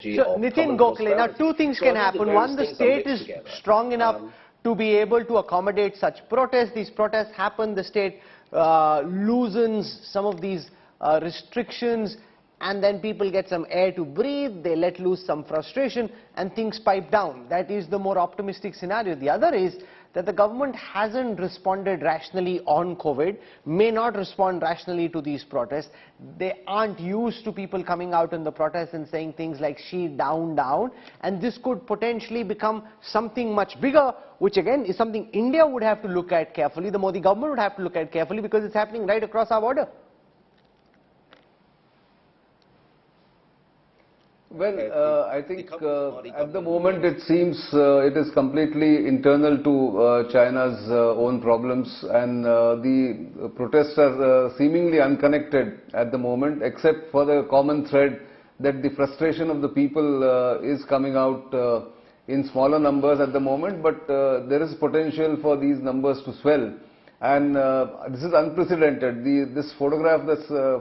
So, Nitin Gokhale, now two things can happen. One, the state is strong enough to be able to accommodate such protests. These protests happen, the state loosens some of these restrictions, and then people get some air to breathe, they let loose some frustration, and things pipe down. That is the more optimistic scenario. The other is that the government hasn't responded rationally on COVID, may not respond rationally to these protests. They aren't used to people coming out in the protests and saying things like "Xi down, down," and this could potentially become something much bigger, which again is something India would have to look at carefully, the Modi government would have to look at carefully, because it's happening right across our border. Well, I think at the moment it seems it is completely internal to China's own problems, and the protests are seemingly unconnected at the moment, except for the common thread that the frustration of the people is coming out in smaller numbers at the moment, but there is potential for these numbers to swell. And this is unprecedented. This photograph,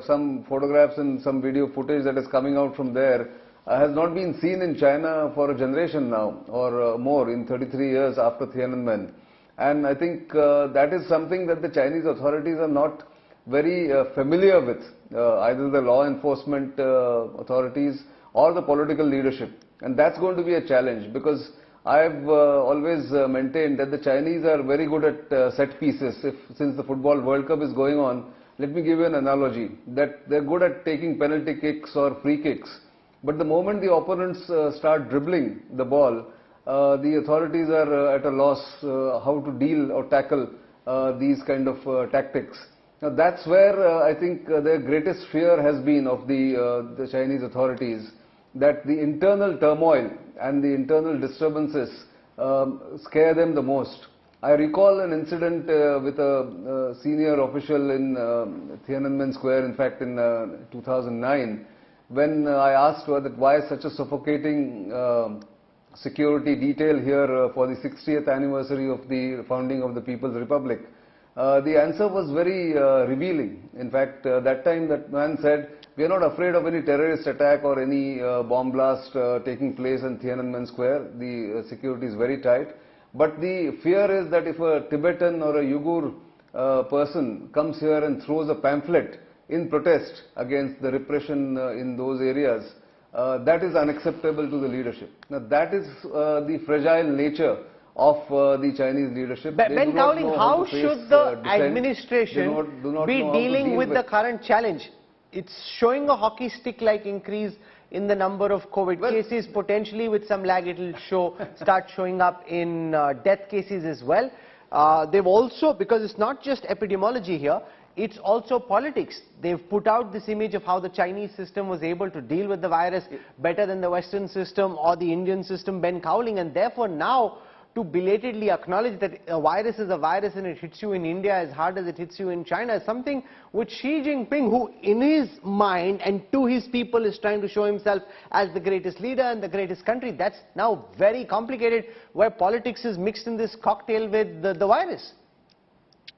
some photographs and some video footage that is coming out from there has not been seen in China for a generation now, or more, in 33 years after Tiananmen. And I think that is something that the Chinese authorities are not very familiar with, either the law enforcement authorities or the political leadership. And that's going to be a challenge, because I've always maintained that the Chinese are very good at set pieces. Since the Football World Cup is going on, let me give you an analogy, that they're good at taking penalty kicks or free kicks. But the moment the opponents start dribbling the ball, the authorities are at a loss how to deal or tackle these kind of tactics. Now that's where I think their greatest fear has been of the Chinese authorities, that the internal turmoil and the internal disturbances scare them the most. I recall an incident with a senior official in Tiananmen Square, in fact in 2009, when I asked her that why such a suffocating security detail here for the 60th anniversary of the founding of the People's Republic. The answer was very revealing. In fact, that time that man said, "We are not afraid of any terrorist attack or any bomb blast taking place in Tiananmen Square. The security is very tight. But the fear is that if a Tibetan or a Uyghur person comes here and throws a pamphlet in protest against the repression in those areas, that is unacceptable to the leadership." Now that is the fragile nature of the Chinese leadership. Ben Cowling, how should the administration be dealing with the current challenge? It's showing a hockey stick-like increase in the number of COVID cases. Potentially with some lag it will start showing up in death cases as well. They've also, because it's not just epidemiology here, it's also politics. They've put out this image of how the Chinese system was able to deal with the virus better than the Western system or the Indian system, Ben Cowling, and therefore now to belatedly acknowledge that a virus is a virus and it hits you in India as hard as it hits you in China is something which Xi Jinping, who in his mind and to his people is trying to show himself as the greatest leader and the greatest country, that's now very complicated, where politics is mixed in this cocktail with the virus.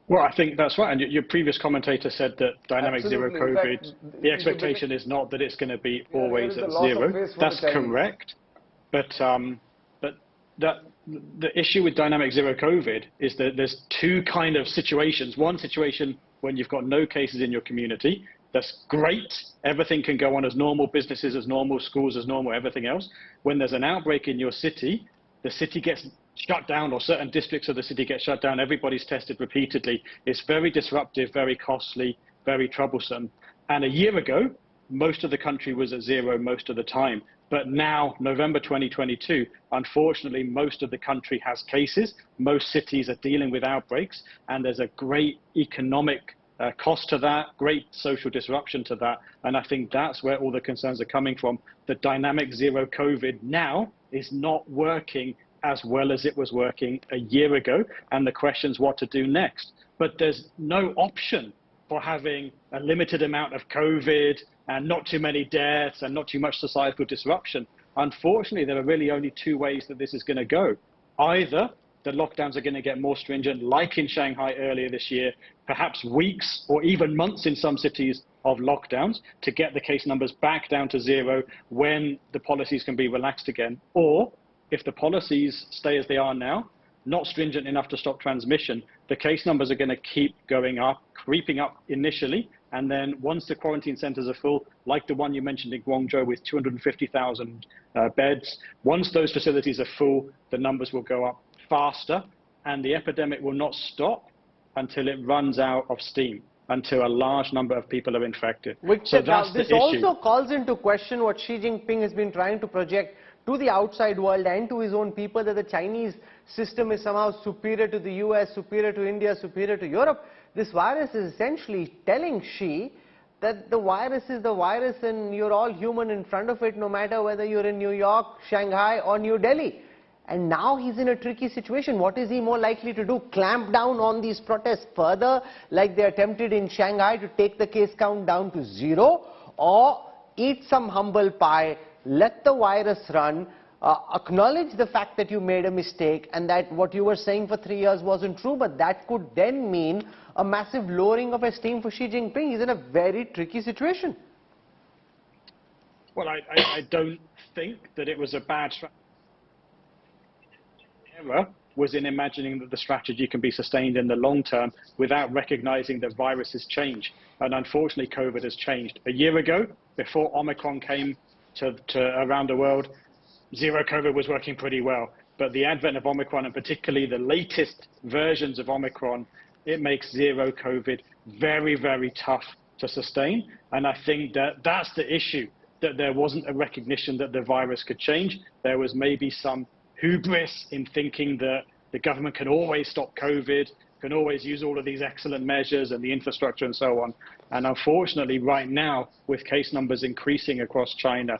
Well, I think that's right. And your previous commentator said that dynamic zero COVID, the expectation is not that it's going to be always at zero. That's correct. But the issue with dynamic zero COVID is that there's two kind of situations. One situation when you've got no cases in your community. That's great. Everything can go on as normal, businesses as normal, schools as normal, everything else. When there's an outbreak in your city, the city gets shut down, or certain districts of the city get shut down. Everybody's tested repeatedly. It's very disruptive, very costly, very troublesome. And a year ago, most of the country was at zero most of the time. But now, November 2022, unfortunately, most of the country has cases. Most cities are dealing with outbreaks, and there's a great economic cost to that, great social disruption to that. And I think that's where all the concerns are coming from. The dynamic zero COVID now is not working as well as it was working a year ago, and the question is what to do next. But there's no option for having a limited amount of COVID and not too many deaths and not too much societal disruption. Unfortunately, there are really only two ways that this is going to go. Either the lockdowns are going to get more stringent, like in Shanghai earlier this year, perhaps weeks or even months in some cities of lockdowns to get the case numbers back down to zero when the policies can be relaxed again. Or if the policies stay as they are now, not stringent enough to stop transmission, the case numbers are going to keep going up, creeping up initially, and then once the quarantine centers are full, like the one you mentioned in Guangzhou with 250,000 beds, once those facilities are full, the numbers will go up faster, and the epidemic will not stop until it runs out of steam, until a large number of people are infected. So that's the issue. This also calls into question what Xi Jinping has been trying to project to the outside world and to his own people, that the Chinese system is somehow superior to the US, superior to India, superior to Europe. This virus is essentially telling Xi that the virus is the virus and you're all human in front of it, no matter whether you're in New York, Shanghai or New Delhi. And now he's in a tricky situation. What is he more likely to do? Clamp down on these protests further, like they attempted in Shanghai to take the case count down to zero? Or eat some humble pie, let the virus run, acknowledge the fact that you made a mistake and that what you were saying for 3 years wasn't true, but that could then mean a massive lowering of esteem for Xi Jinping. He's in a very tricky situation. Well, I don't think that it was a bad strategy. The error was in imagining that the strategy can be sustained in the long term without recognizing that viruses change. And unfortunately, COVID has changed. A year ago, before Omicron came to around the world, zero COVID was working pretty well. But the advent of Omicron, and particularly the latest versions of Omicron, it makes zero COVID very, very tough to sustain. And I think that that's the issue, that there wasn't a recognition that the virus could change. There was maybe some hubris in thinking that the government can always stop COVID, can always use all of these excellent measures and the infrastructure and so on. And unfortunately, right now, with case numbers increasing across China,